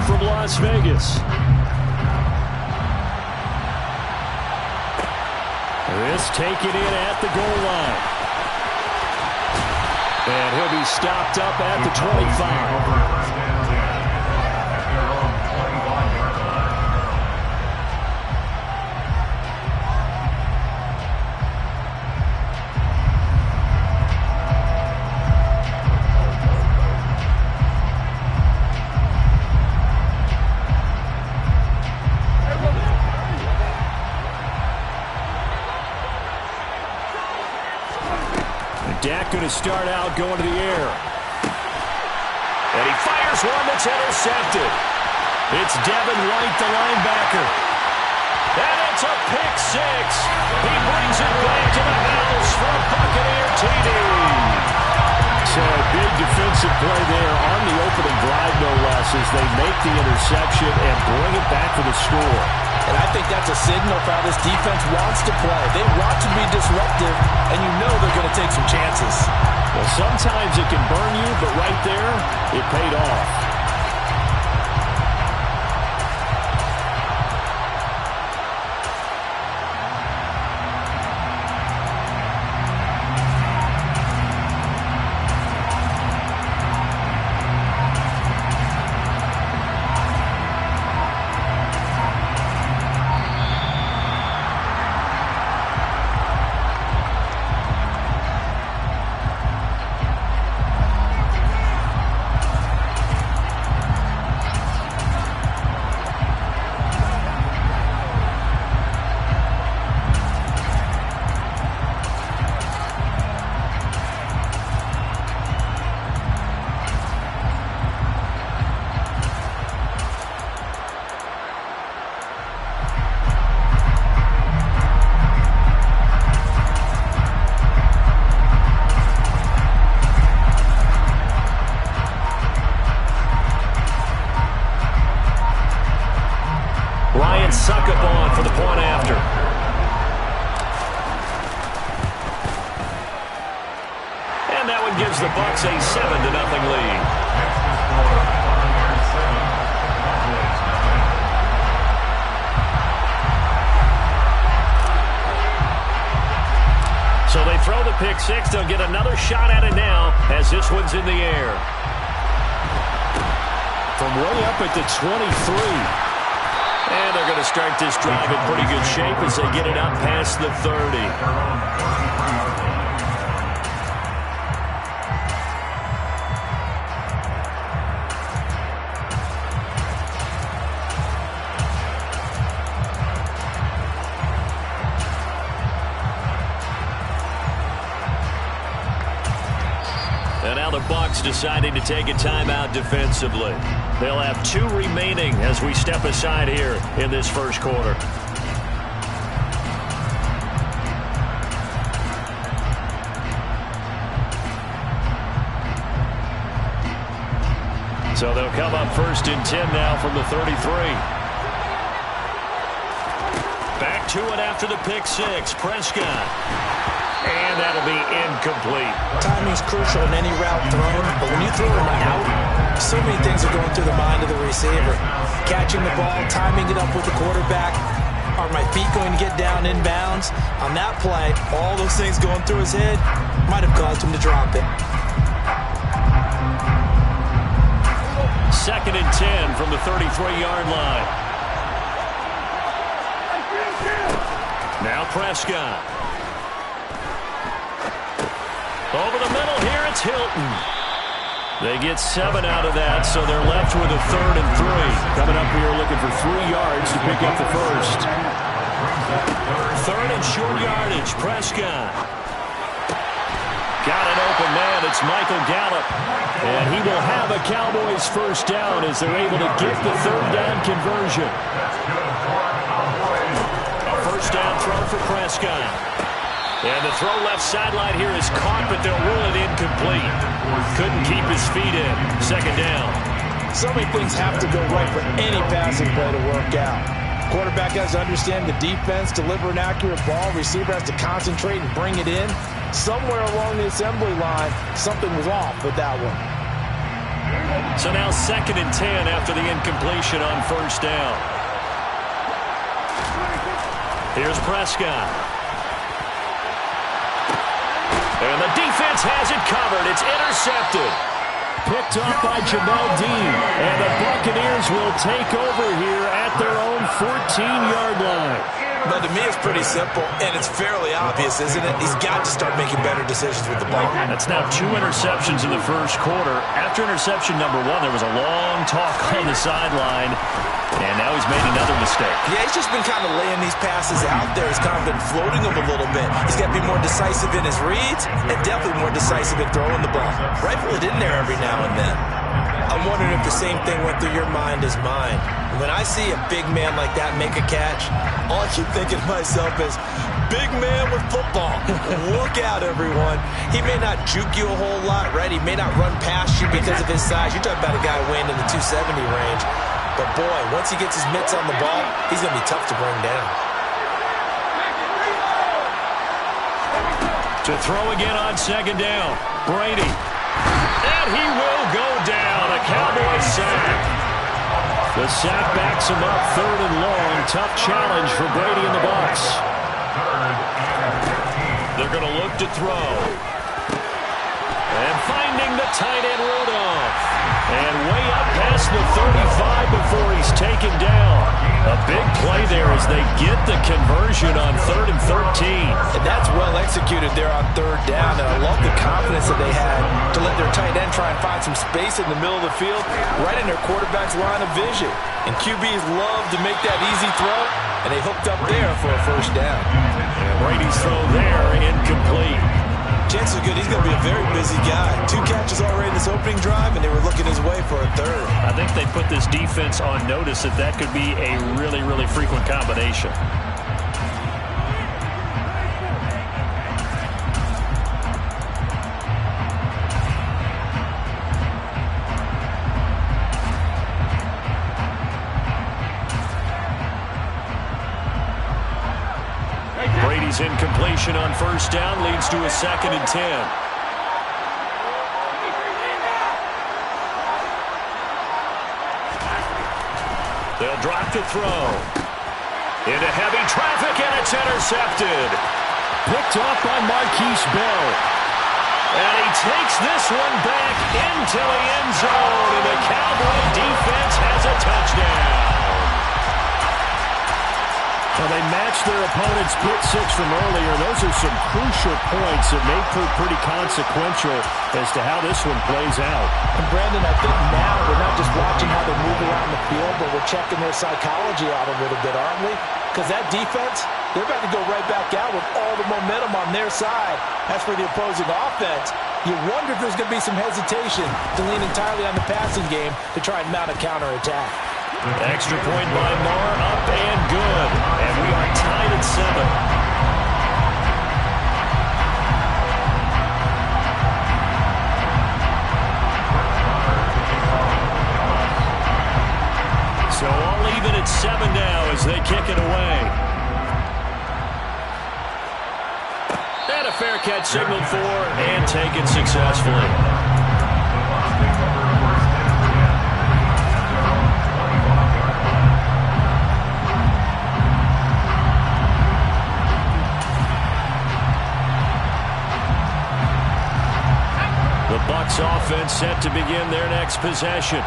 from Las Vegas. This taken in at the goal line. And he'll be stopped up at the 25. Dak going to start out going to the air. And he fires one that's intercepted. It's Devin White, the linebacker. And it's a pick six. He brings it back to the house for a Buccaneer TD. So a big defensive play there on the opening drive, no less, as they make the interception and bring it back for the score. And I think that's a signal for how this defense wants to play. They want to be disruptive, and you know they're going to take some chances. Well, sometimes it can burn you, but right there, it paid off. Sicko on for the point after. And that one gives the Bucs a 7-0 lead. So they throw the pick six. They'll get another shot at it now as this one's in the air. From way up at the 23. And they're going to start this drive in pretty good shape as they get it up past the 30. And now the Bucs deciding to take a timeout defensively. They'll have 2 remaining as we step aside here in this first quarter. So they'll come up 1st and 10 now from the 33. Back to it after the pick six. Prescott. And that'll be incomplete. Timing's crucial in any route thrown, but when you throw an out, so many things are going through the mind of the receiver. Catching the ball, timing it up with the quarterback. Are my feet going to get down inbounds? On that play, all those things going through his head might have caused him to drop it. 2nd and 10 from the 33-yard line. Now Prescott. Over the middle here, it's Hilton. They get 7 out of that, so they're left with a 3rd and 3. Coming up here looking for 3 yards to pick up the first. 3rd and short yardage, Prescott. Got an open man, it's Michael Gallup. And he will have a Cowboys first down as they're able to get the 3rd down conversion. A first down throw for Prescott. And the throw left sideline here is caught, but they'll rule it incomplete. Couldn't keep his feet in. 2nd down. So many things have to go right for any passing play to work out. Quarterback has to understand the defense, deliver an accurate ball. Receiver has to concentrate and bring it in. Somewhere along the assembly line, something was off with that one. So now 2nd and 10 after the incompletion on 1st down. Here's Prescott. And the defense has it covered. It's intercepted. Picked off by Jamel Dean. And the Buccaneers will take over here at their own 14-yard line. Well, to me, it's pretty simple, and it's fairly obvious, isn't it? He's got to start making better decisions with the ball. That's now 2 interceptions in the first quarter. After interception number 1, there was a long talk on the sideline, and now he's made another mistake. Yeah, he's just been kind of laying these passes out there. He's kind of been floating them a little bit. He's got to be more decisive in his reads and definitely more decisive in throwing the ball. Rifle it in there every now and then. I'm wondering if the same thing went through your mind as mine. When I see a big man like that make a catch, all I keep thinking to myself is, big man with football. Look out, everyone. He may not juke you a whole lot, right? He may not run past you because of his size. You're talking about a guy weighing in the 270 range. But, boy, once he gets his mitts on the ball, he's going to be tough to bring down. To throw again on 2nd down. Brady. And he will go down. A Cowboys sack. The sack backs him up 3rd and long. Tough challenge for Brady and the Bucs. They're going to look to throw. And finding the tight end Rudolph. And way up past the 35 before he's taken down. A big play there as they get the conversion on 3rd and 13. And that's well executed there on 3rd down. And I love the confidence that they had to let their tight end try and find some space in the middle of the field, right in their quarterback's line of vision. And QBs love to make that easy throw, and they hooked up there for a 1st down. And Brady's throw there, incomplete. Chances are good he's going to be a very busy guy. 2 catches already in this opening drive, and they were looking his way for a 3rd. I think they put this defense on notice that could be a really, really frequent combination. Brady's incompletion on 1st down leads to a 2nd and 10. They'll drop to throw. Into heavy traffic, and it's intercepted. Picked off by Marquise Bell. And he takes this one back into the end zone, and the Cowboy defense has a touchdown. Well, they matched their opponent's pick 6 from earlier. Those are some crucial points that may prove pretty consequential as to how this one plays out. And, Brandon, I think now we're not just watching how they move around the field, but we're checking their psychology out a little bit, aren't we? Because that defense, they're about to go right back out with all the momentum on their side. As for the opposing offense, you wonder if there's going to be some hesitation to lean entirely on the passing game to try and mount a counterattack. Extra point by Marr, up and good. And we are tied at 7. So all even at 7 now as they kick it away. And a fair catch signaled for and taken successfully. Bucs offense set to begin their next possession.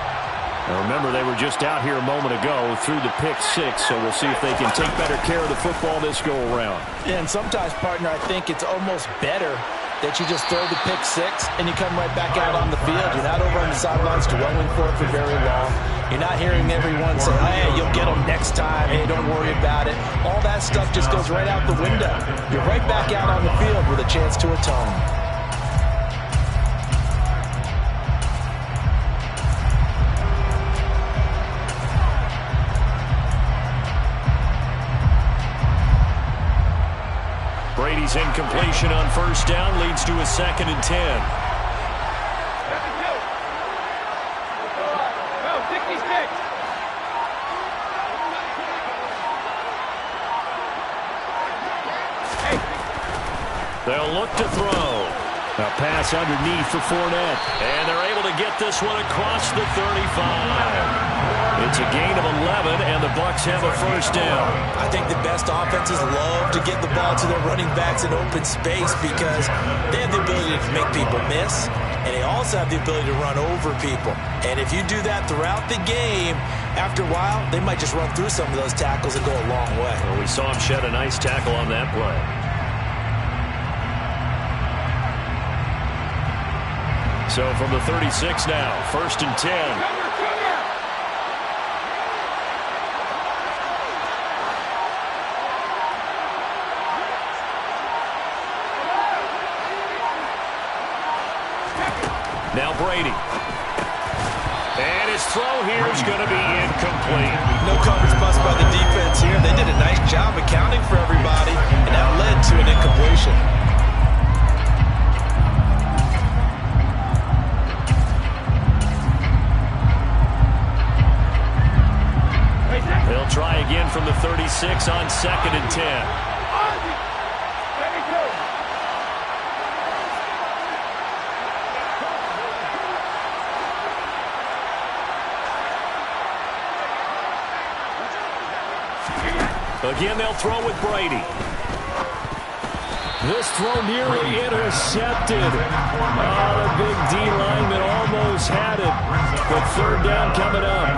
Now remember, they were just out here a moment ago through the pick 6, so we'll see if they can take better care of the football this go-around. Yeah, and sometimes, partner, I think it's almost better that you just throw the pick 6 and you come right back out on the field. You're not over on the sidelines dwelling for it for very long. You're not hearing everyone say, hey, you'll get them next time. Hey, don't worry about it. All that stuff just goes right out the window. You're right back out on the field with a chance to atone. Brady's incompletion on 1st down leads to a 2nd and 10. They'll look to throw. A pass underneath for Fournette. And they're able to get this one across the 35. It's a gain of 11, and the Bucs have a first down. I think the best offenses love to get the ball to their running backs in open space because they have the ability to make people miss, and they also have the ability to run over people. And if you do that throughout the game, after a while, they might just run through some of those tackles and go a long way. Well, we saw him shed a nice tackle on that play. So from the 36 now, 1st and 10. Now Brady. And his throw here is going to be incomplete. No coverage bust by the defense here. They did a nice job accounting for everybody, and that led to an incompletion. They'll try again from the 36 on 2nd and 10. Again, they'll throw with Brady. This throw nearly intercepted. Oh, the big D lineman almost had it. But 3rd down coming up.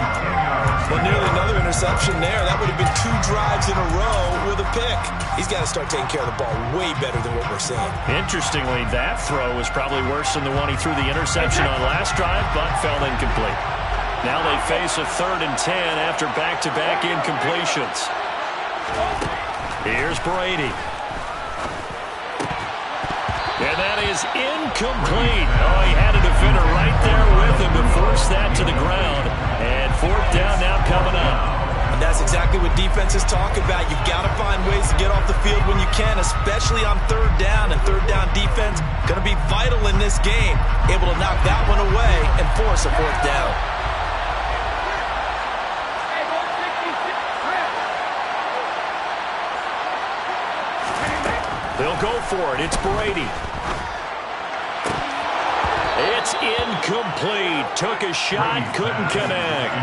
Well, nearly another interception there. That would have been 2 drives in a row with a pick. He's got to start taking care of the ball way better than what we're seeing. Interestingly, that throw was probably worse than the one he threw the interception on last drive, but fell incomplete. Now they face a 3rd and 10 after back-to-back incompletions. Here's Brady. And that is incomplete. Oh, he had a defender right there with him to force that to the ground. And 4th down now coming up. And that's exactly what defenses talk about. You've got to find ways to get off the field when you can, especially on 3rd down. And 3rd down defense going to be vital in this game. Able to knock that one away and force a 4th down. They'll go for it. It's Brady. It's incomplete. Took a shot, couldn't connect.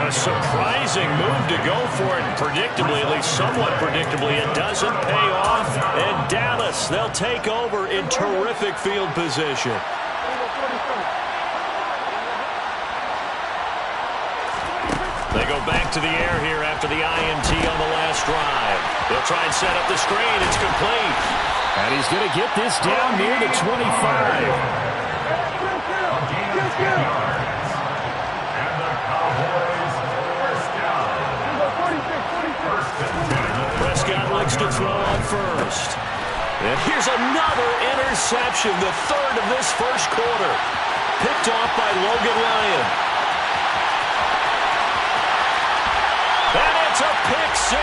A surprising move to go for it. Predictably, at least somewhat predictably, it doesn't pay off. And Dallas, they'll take over in terrific field position. They go back to the air here after the INT on the last drive. They'll try and set up the screen. It's complete. And he's going to get this down near the 25. Prescott likes to throw on first. And here's another interception, the 3rd of this first quarter. Picked off by Logan Ryan. And it's a pick 6.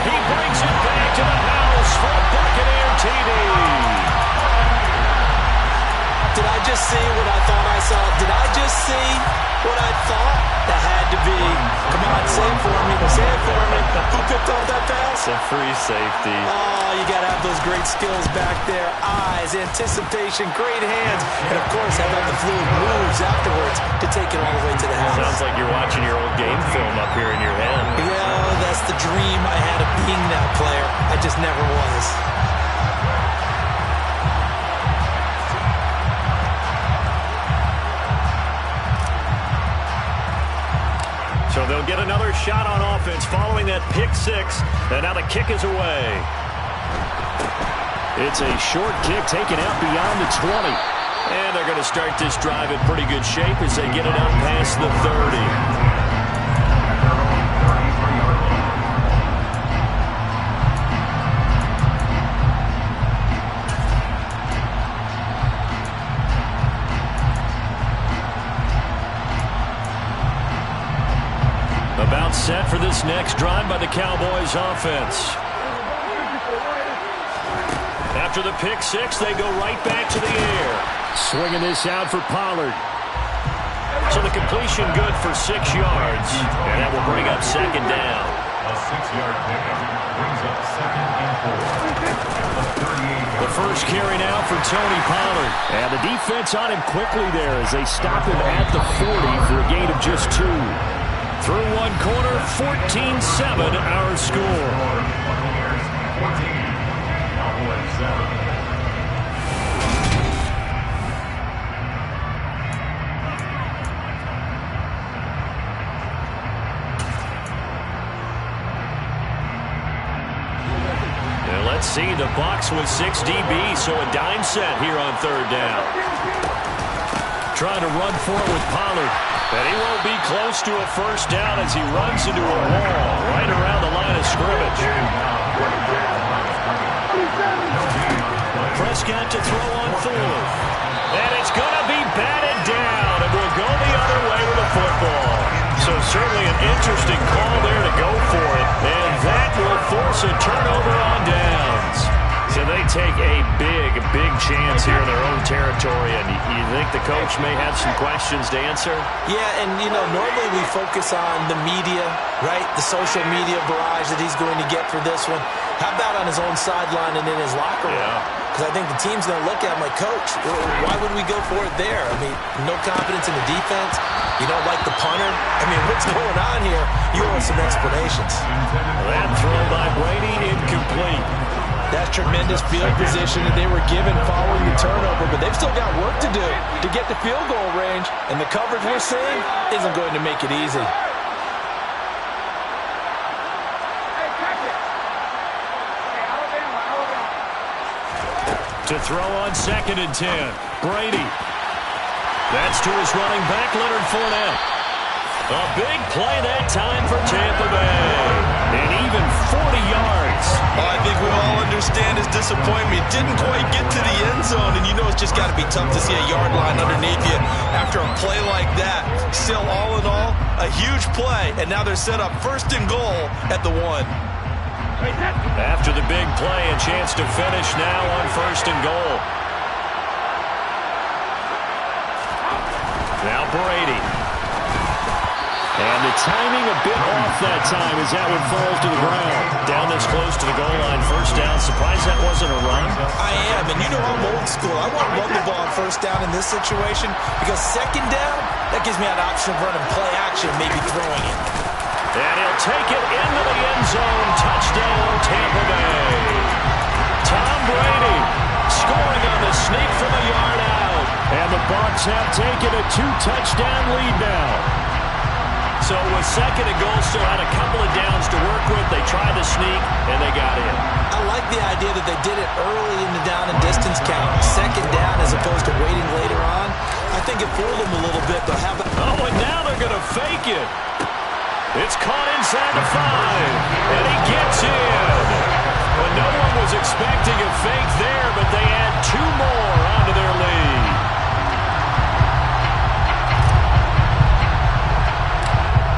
He brings it back to the house for a Buccaneer TD. Did I just see what I thought I saw? Did I just see what I thought? That had to be. Come on, say it for me. Say it for me. Who picked off that pass? It's a free safety. Oh, you got to have those great skills back there. Eyes, anticipation, great hands. And, of course, how about the fluid moves afterwards to take it all the way to the house. Sounds like you're watching your old game film up here in your head. Yeah, that's the dream I had of being that player. I just never was. So they'll get another shot on offense following that pick 6. And now the kick is away. It's a short kick taken out beyond the 20. And they're going to start this drive in pretty good shape as they get it out past the 30. About set for this next drive by the Cowboys offense. After the pick 6, they go right back to the air. Swinging this out for Pollard. So the completion good for 6 yards. And that will bring up 2nd down. A 6-yard pickup brings up 2nd and 4. At the 38 The first carry now for Tony Pollard. And the defense on him quickly there as they stop him at the 40 for a gain of just 2. Through one quarter, 14-7 our score. Let's see, the Bucs with 6 DBs, so a dime set here on third down. Trying to run for it with Pollard, and he won't be close to a first down as he runs into a wall right around the line of scrimmage. Prescott to throw on fourth, and it's going to be batted down, and we'll go the other way with the football. So certainly an interesting call there to go for it, and that will force a turnover on downs. So they take a big chance here in their own territory, and you think the coach may have some questions to answer? Yeah, and, normally we focus on the media, right? The social media barrage that he's going to get for this one. How about on his own sideline and in his locker room? Because I think the team's going to look at him like, Coach, why would we go for it there? I mean, no confidence in the defense. You don't like the punter? I mean, what's going on here? You owe us some explanations. That throw by Brady incomplete. That's tremendous field position that they were given following the turnover, but they've still got work to do to get the field goal range, and the coverage we're seeing isn't going to make it easy. To throw on 2nd and 10, Brady. That's to his running back, Leonard Fournette. A big play that time for Tampa Bay. And even 40 yards. Well, I think we all understand his disappointment. Didn't quite get to the end zone, and it's just got to be tough to see a yard line underneath you after a play like that. Still, all in all, a huge play, and now they're set up 1st and goal at the 1. After the big play, a chance to finish now on 1st and goal. Now Brady. And the timing a bit off that time as that one falls to the ground. Down this close to the goal line, 1st down. Surprised that wasn't a run? I am, and I'm old school. I want to run the ball on 1st down in this situation because 2nd down, that gives me an option of running play action, maybe throwing it. And he'll take it into the end zone. Touchdown, Tampa Bay. Tom Brady scoring on the sneak from a yard out. And the Bucs have taken a 2-touchdown lead now. So with 2nd and goal, still had a couple of downs to work with. They tried to sneak, and they got in. I like the idea that they did it early in the down and distance count. 2nd down as opposed to waiting later on. I think it fooled them a little bit. But oh, and now they're going to fake it. It's caught inside the 5, and he gets in. Well, no one was expecting a fake there, but they add 2 more onto their lead.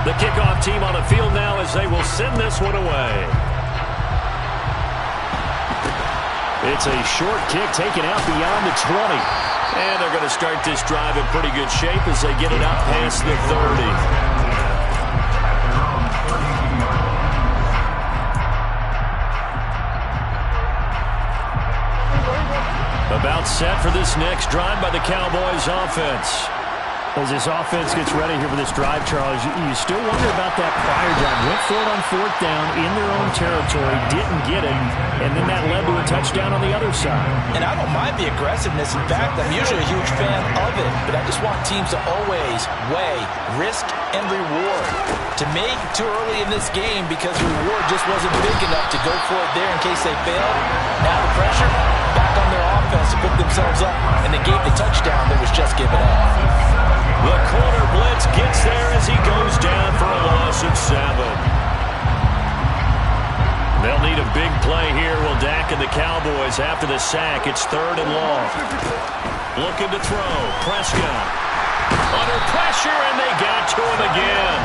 The kickoff team on the field now as they will send this one away. It's a short kick taken out beyond the 20. And they're going to start this drive in pretty good shape as they get it up past the 30. About set for this next drive by the Cowboys offense. As this offense gets ready here for this drive, Charles, you still wonder about that prior drive. Went for it on 4th down in their own territory, didn't get it, and then that led to a touchdown on the other side. And I don't mind the aggressiveness. In fact, I'm usually a huge fan of it, but I just want teams to always weigh risk and reward. To me, too early in this game because the reward just wasn't big enough to go for it there in case they failed. Now the pressure back on their offense to pick themselves up, and they gave the touchdown that was just given up. The corner blitz gets there as he goes down for a loss of 7. They'll need a big play here. Will Dak and the Cowboys after the sack. It's 3rd and long. Looking to throw. Prescott. Under pressure, and they got to him again.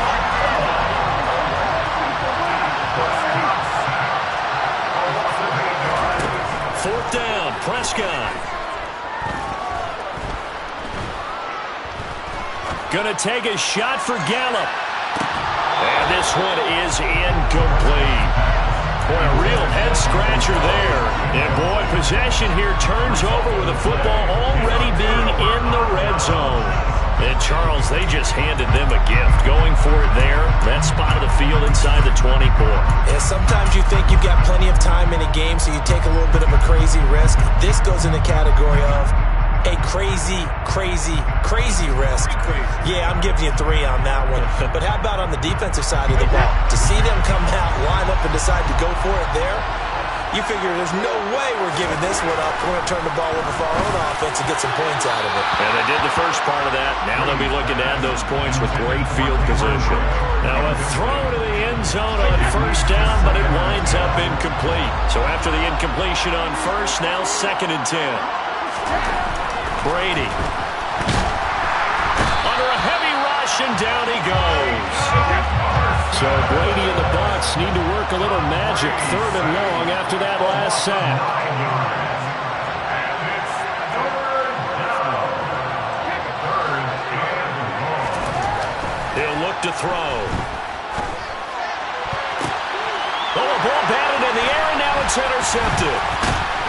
Fourth down, Prescott. Going to take a shot for Gallup. And this one is incomplete. Boy, a real head-scratcher there. And, boy, possession here turns over with the football already being in the red zone. And, Charles, they just handed them a gift. Going for it there, that spot of the field inside the 24. Yeah, sometimes you think you've got plenty of time in a game, so you take a little bit of a crazy risk. This goes in the category of a crazy risk. Yeah, I'm giving you 3 on that one. But how about on the defensive side of the ball? To see them come out, line up, and decide to go for it there, you figure there's no way we're giving this one up. We're going to turn the ball over for our own offense and get some points out of it. And they did the first part of that. Now they'll be looking to add those points with great field position. Now a throw to the end zone on first down, but it winds up incomplete. So after the incompletion on first, now 2nd and 10. Brady. Under a heavy rush, and down he goes. So Brady and the Bucs need to work a little magic 3rd and long after that last sack. He'll look to throw. Oh, a ball batted in the air, and now it's intercepted.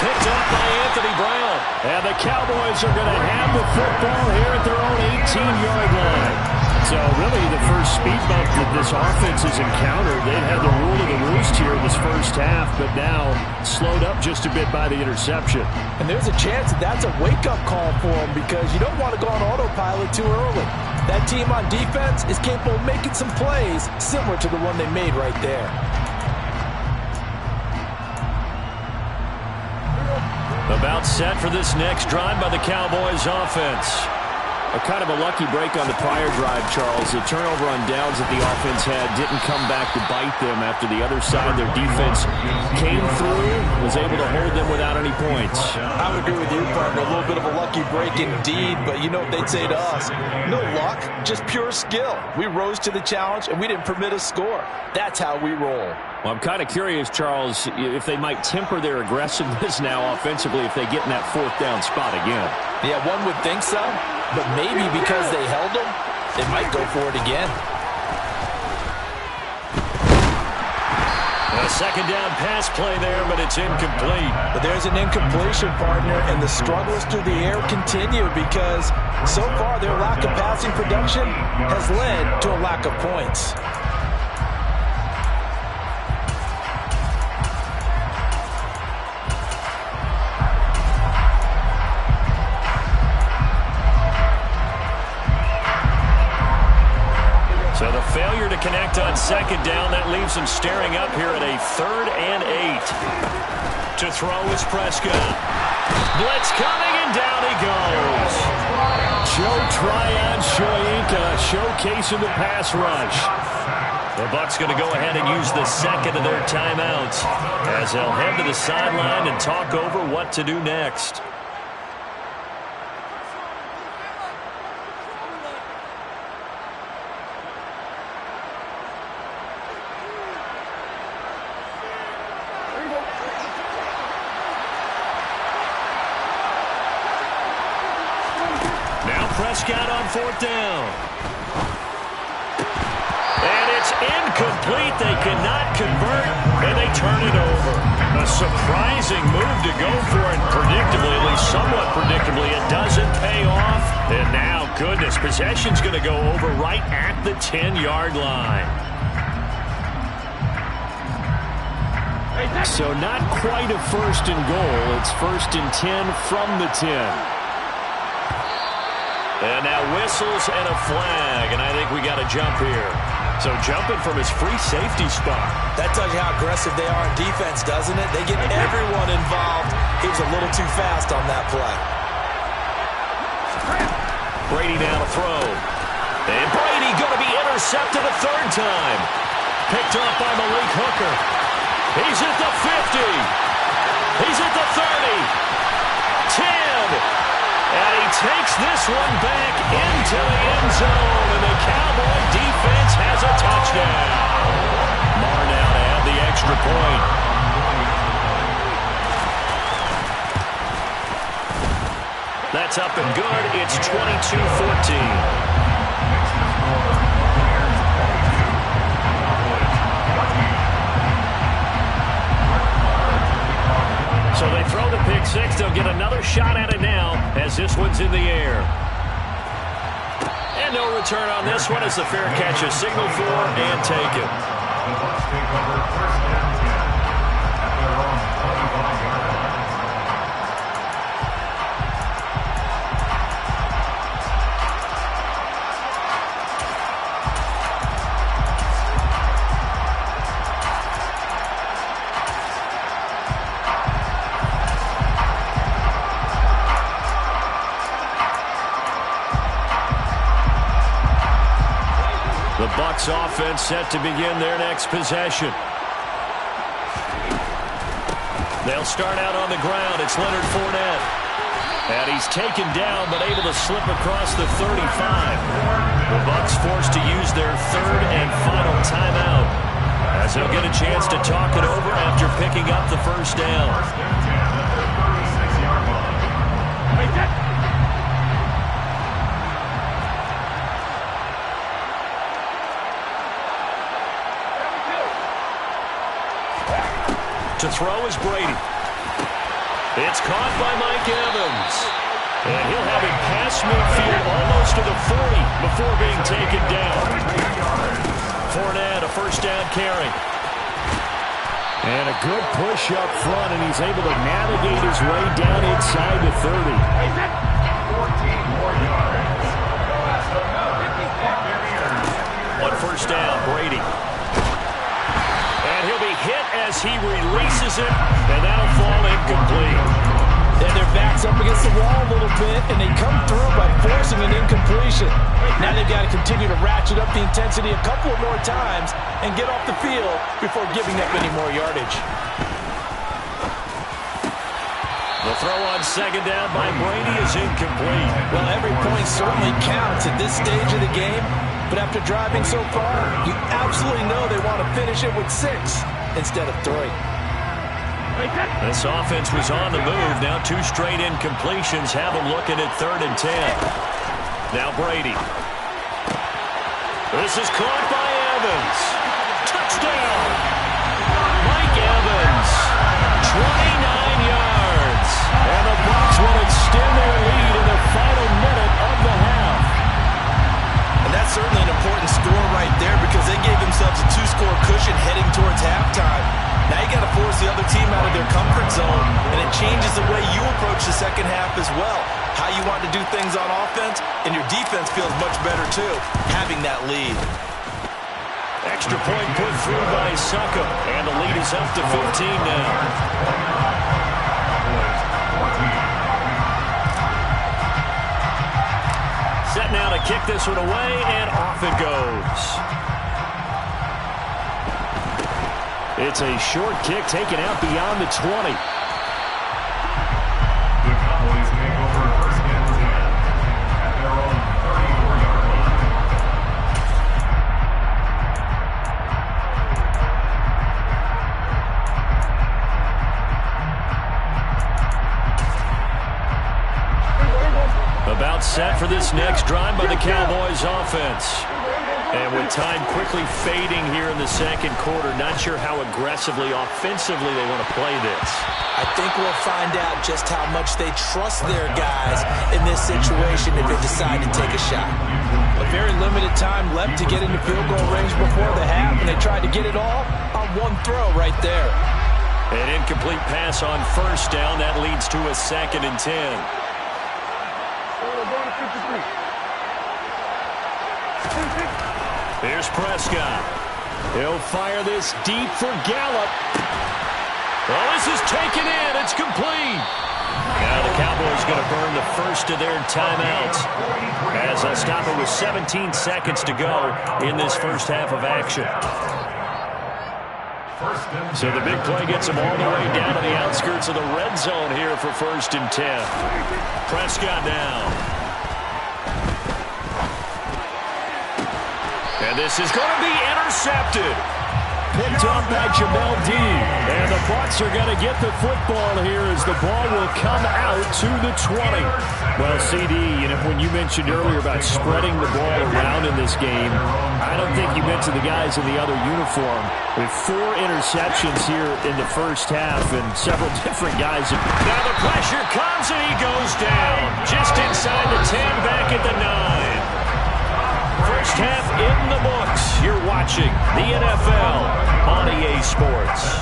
Picked up by Anthony Brown. And the Cowboys are going to have the football here at their own 18-yard line. So really the first speed bump that this offense has encountered. They'd had the rule of the roost here in this first half, but now slowed up just a bit by the interception. And there's a chance that that's a wake-up call for them because you don't want to go on autopilot too early. That team on defense is capable of making some plays similar to the one they made right there. About set for this next drive by the Cowboys offense. A kind of a lucky break on the prior drive, Charles. The turnover on downs that the offense had didn't come back to bite them after the other side. Their defense came through, was able to hold them without any points. I would agree with you, partner. A little bit of a lucky break indeed, but you know what they'd say to us. No luck, just pure skill. We rose to the challenge, and we didn't permit a score. That's how we roll. Well, I'm kind of curious, Charles, if they might temper their aggressiveness now offensively if they get in that 4th down spot again. Yeah, one would think so, but maybe because they held them, they might go for it again. A 2nd down pass play there, but it's incomplete. But there's an incompletion, partner, and the struggles through the air continue because so far their lack of passing production has led to a lack of points. So the failure to connect on 2nd down, that leaves them staring up here at a 3rd and 8. To throw is Prescott. Blitz coming, and down he goes. Joe Tryon-Shoyinka showcasing the pass rush. The Bucs going to go ahead and use the 2nd of their timeouts as they'll head to the sideline and talk over what to do next. Prescott on 4th down. And it's incomplete. They cannot convert, and they turn it over. A surprising move to go for it predictably, at least somewhat predictably. It doesn't pay off. And now, goodness, possession's going to go over right at the 10-yard line. So not quite a 1st and goal. It's 1st and 10 from the 10. And now whistles and a flag, and I think we got a jump here. So jumping from his free safety spot. That tells you how aggressive they are in defense, doesn't it? They get everyone involved. He was a little too fast on that play. Brady now to throw. And Brady going to be intercepted a 3rd time. Picked off by Malik Hooker. He's at the 50. He's at the 30. 10. And he takes this one back into the end zone, and the Cowboy defense has a touchdown. Marr now to add the extra point. That's up and good. It's 22-14. So they throw the pick six. They'll get another shot at it now as this one's in the air. And no return on this one as the fair catch is signaled for and taken. The Bucs offense set to begin their next possession. They'll start out on the ground. It's Leonard Fournette. And he's taken down but able to slip across the 35. The Bucs forced to use their third and final timeout as they'll get a chance to talk it over after picking up the first down. To throw is Brady. It's caught by Mike Evans. And he'll have it past midfield almost to the 40 before being taken down. Fournette, a first down carry. And a good push up front, and he's able to navigate his way down inside the 30. 14 more yards. On first down, Brady. And he'll be hit as he releases it, and that'll fall incomplete. And their back's up against the wall a little bit, and they come through by forcing an incompletion. Now they've got to continue to ratchet up the intensity a couple of more times and get off the field before giving up any more yardage. The throw on second down by Brady is incomplete. Well, every point certainly counts at this stage of the game. But after driving so far, you absolutely know they want to finish it with 6 instead of 3. This offense was on the move. Now 2 straight incompletions have them looking at 3rd and 10. Now Brady. This is caught by Evans. Touchdown! Mike Evans. 29 yards. And the Bucs will extend their lead in the final minute of the half. That's certainly an important score right there because they gave themselves a 2-score cushion heading towards halftime. Now you got to force the other team out of their comfort zone, and it changes the way you approach the second half as well. How you want to do things on offense, and your defense feels much better too, having that lead. Extra point put through by Sicko, and the lead is up to 15 now. Set now to kick this one away, and off it goes. It's a short kick taken out beyond the 20. The Cowboys take over first and 10 at their own 34-yard line. About set for this next drive by the Cowboys offense. And with time quickly fading here in the second quarter, not sure how aggressively, offensively they want to play this. I think we'll find out just how much they trust their guys in this situation if they decide to take a shot. A very limited time left to get into field goal range before the half, and they tried to get it all on one throw right there. An incomplete pass on first down. That leads to a 2nd and 10. Here's Prescott. He'll fire this deep for Gallup. Well, this is taken in. It's complete. Now the Cowboys going to burn the first of their timeouts as they'll stop it with 17 seconds to go in this first half of action. So the big play gets them all the way down to the outskirts of the red zone here for 1st and 10. Prescott now. And this is going to be intercepted. picked up by Jamel Dean. And the Bucs are going to get the football here as the ball will come out to the 20. Well, CD, when you mentioned earlier about spreading the ball around in this game, I don't think you meant to the guys in the other uniform. With 4 interceptions here in the first half and several different guys. Now the pressure comes and he goes down. Just inside the 10, back at the 9. First half in the books. You're watching the NFL on EA Sports.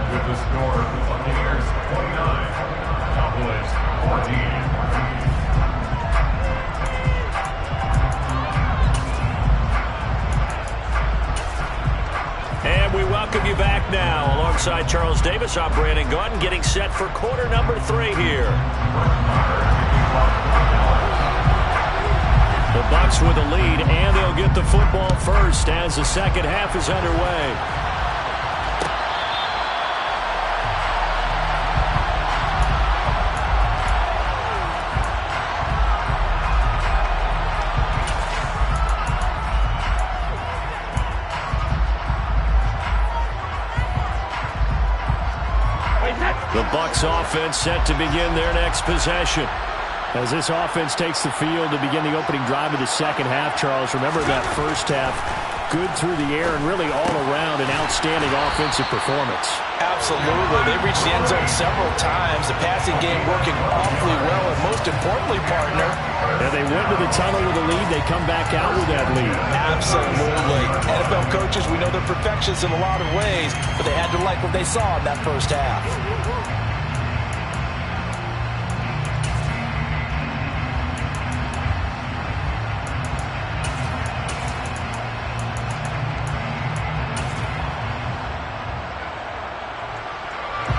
With the score, the Buccaneers 29, Cowboys 14. And we welcome you back now. Alongside Charles Davis, I'm Brandon Gaudin, getting set for quarter number 3 here. The Bucs with a lead, and they'll get the football first as the second half is underway. The Bucs offense set to begin their next possession. As this offense takes the field to begin the opening drive of the second half, Charles, remember that first half, good through the air and really all around an outstanding offensive performance. Absolutely. They reached the end zone several times. The passing game working awfully well, and most importantly, partner. And they went to the tunnel with a lead. They come back out with that lead. Absolutely. NFL coaches, we know they're perfectionists in a lot of ways, but they had to like what they saw in that first half.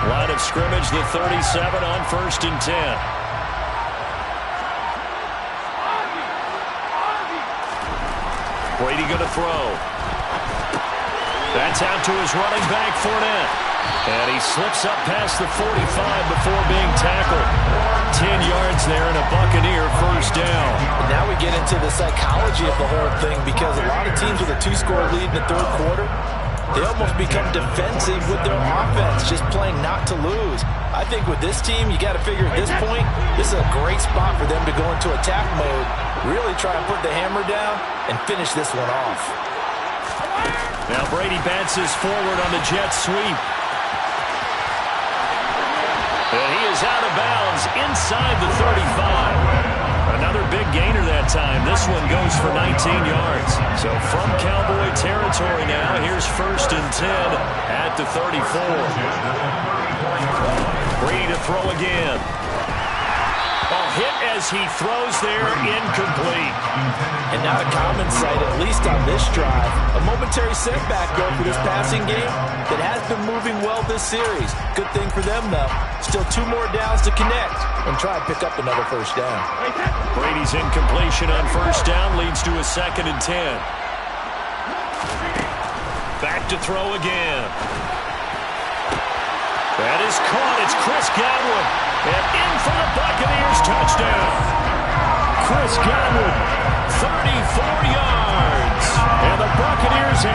Line of scrimmage, the 37 on 1st and 10. Brady going to throw. That's out to his running back, Fournette. And he slips up past the 45 before being tackled. 10 yards there and a Buccaneer first down. And now we get into the psychology of the whole thing, because a lot of teams with a 2-score lead in the third quarter, they almost become defensive with their offense, just playing not to lose. I think with this team, you got to figure at this point, this is a great spot for them to go into attack mode, really try and put the hammer down and finish this one off. Now Brady bounces forward on the jet sweep. And he is out of bounds inside the 35. Another big gainer that time. This one goes for 19 yards. So from Cowboy territory now, here's 1st and 10 at the 34. Brady to throw again. A hit as he throws there, incomplete. And not a common sight, at least on this drive. A momentary setback, though, for this passing game that has been moving well this series. Good thing for them, though. Still 2 more downs to connect and try and pick up another first down. Brady's incompletion on 1st down leads to a 2nd and 10. Back to throw again. That is caught. It's Chris Godwin. And in for the Buccaneers touchdown. Chris Godwin, 34 yards. And the Buccaneers